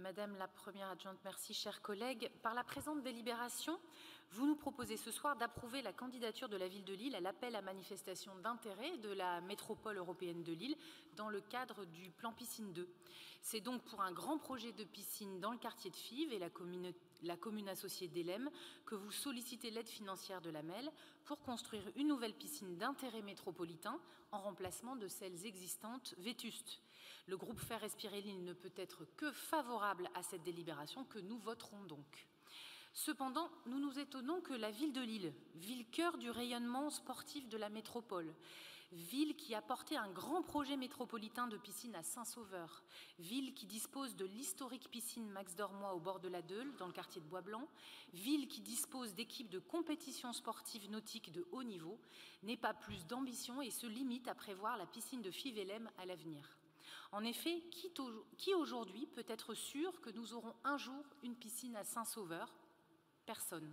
Madame la Première adjointe, merci, chers collègues. Par la présente délibération, vous nous proposez ce soir d'approuver la candidature de la ville de Lille à l'appel à manifestation d'intérêt de la métropole européenne de Lille dans le cadre du plan Piscine 2. C'est donc pour un grand projet de piscine dans le quartier de Fives et la commune associée d'Élem que vous sollicitez l'aide financière de la MEL pour construire une nouvelle piscine d'intérêt métropolitain en remplacement de celles existantes vétustes. Le groupe Faire Respirer Lille ne peut être que favorable à cette délibération que nous voterons donc. Cependant, nous nous étonnons que la ville de Lille, ville cœur du rayonnement sportif de la métropole, ville qui a porté un grand projet métropolitain de piscine à Saint-Sauveur, ville qui dispose de l'historique piscine Max Dormois au bord de la Deule, dans le quartier de Bois-Blanc, ville qui dispose d'équipes de compétition sportive nautique de haut niveau, n'ait pas plus d'ambition et se limite à prévoir la piscine de Fives-Élem à l'avenir. En effet, qui aujourd'hui peut être sûr que nous aurons un jour une piscine à Saint-Sauveur? Personne.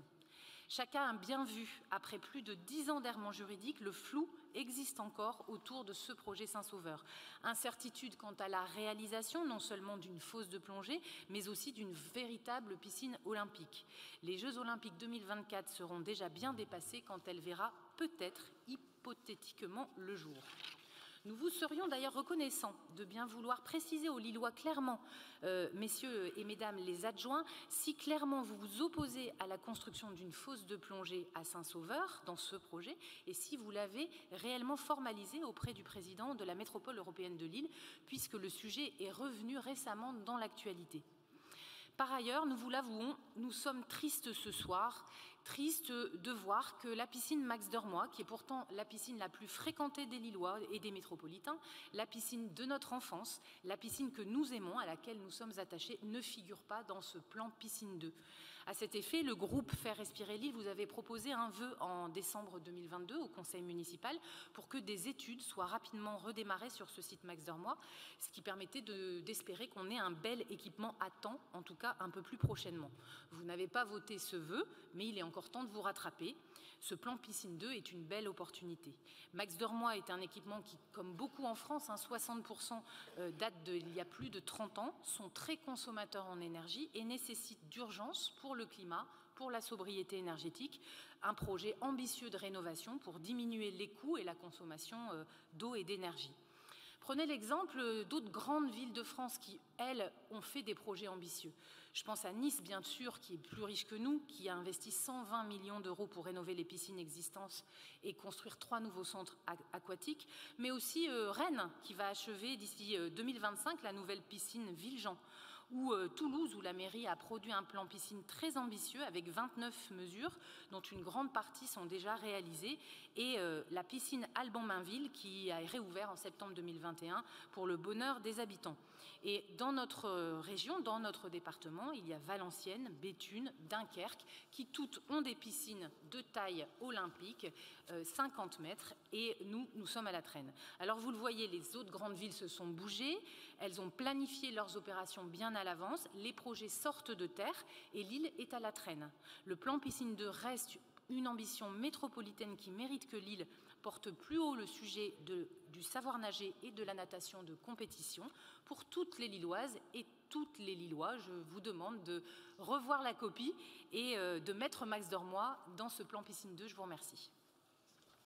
Chacun a bien vu, après plus de 10 ans d'errement juridique, le flou existe encore autour de ce projet Saint-Sauveur. Incertitude quant à la réalisation non seulement d'une fosse de plongée, mais aussi d'une véritable piscine olympique. Les Jeux olympiques 2024 seront déjà bien dépassés quand elle verra peut-être hypothétiquement le jour. Nous vous serions d'ailleurs reconnaissants de bien vouloir préciser aux Lillois clairement, messieurs et mesdames les adjoints, si clairement vous vous opposez à la construction d'une fosse de plongée à Saint-Sauveur dans ce projet et si vous l'avez réellement formalisé auprès du président de la métropole européenne de Lille, puisque le sujet est revenu récemment dans l'actualité. Par ailleurs, nous vous l'avouons, nous sommes tristes ce soir, tristes de voir que la piscine Max Dormois, qui est pourtant la piscine la plus fréquentée des Lillois et des métropolitains, la piscine de notre enfance, la piscine que nous aimons, à laquelle nous sommes attachés, ne figure pas dans ce plan Piscine 2. À cet effet, le groupe Faire Respirer Lille vous avait proposé un vœu en décembre 2022 au conseil municipal pour que des études soient rapidement redémarrées sur ce site Max Dormois, ce qui permettait d'espérer qu'on ait un bel équipement à temps, en tout cas un peu plus prochainement. Vous n'avez pas voté ce vœu, mais il est encore temps de vous rattraper. Ce plan Piscine 2 est une belle opportunité. Max Dormois est un équipement qui, comme beaucoup en France, 60% date d'il y a plus de 30 ans, sont très consommateurs en énergie et nécessitent d'urgence pour le climat, pour la sobriété énergétique, un projet ambitieux de rénovation pour diminuer les coûts et la consommation d'eau et d'énergie. Prenez l'exemple d'autres grandes villes de France qui, elles, ont fait des projets ambitieux. Je pense à Nice, bien sûr, qui est plus riche que nous, qui a investi 120 millions d'euros pour rénover les piscines existantes et construire 3 nouveaux centres aquatiques, mais aussi Rennes, qui va achever d'ici 2025 la nouvelle piscine Villejean, ou Toulouse, où la mairie a produit un plan piscine très ambitieux avec 29 mesures, dont une grande partie sont déjà réalisées, et la piscine Alban-Mainville, qui a réouvert en septembre 2021 pour le bonheur des habitants. Et dans notre région, dans notre département, il y a Valenciennes, Béthune, Dunkerque, qui toutes ont des piscines de taille olympique, 50 mètres, et nous sommes à la traîne. Alors vous le voyez, les autres grandes villes se sont bougées, elles ont planifié leurs opérations bien à l'avance, les projets sortent de terre et Lille est à la traîne. Le plan Piscine 2 reste une ambition métropolitaine qui mérite que Lille porte plus haut le sujet du savoir nager et de la natation de compétition. Pour toutes les Lilloises et toutes les Lillois, je vous demande de revoir la copie et de mettre Max Dormois dans ce plan Piscine 2. Je vous remercie.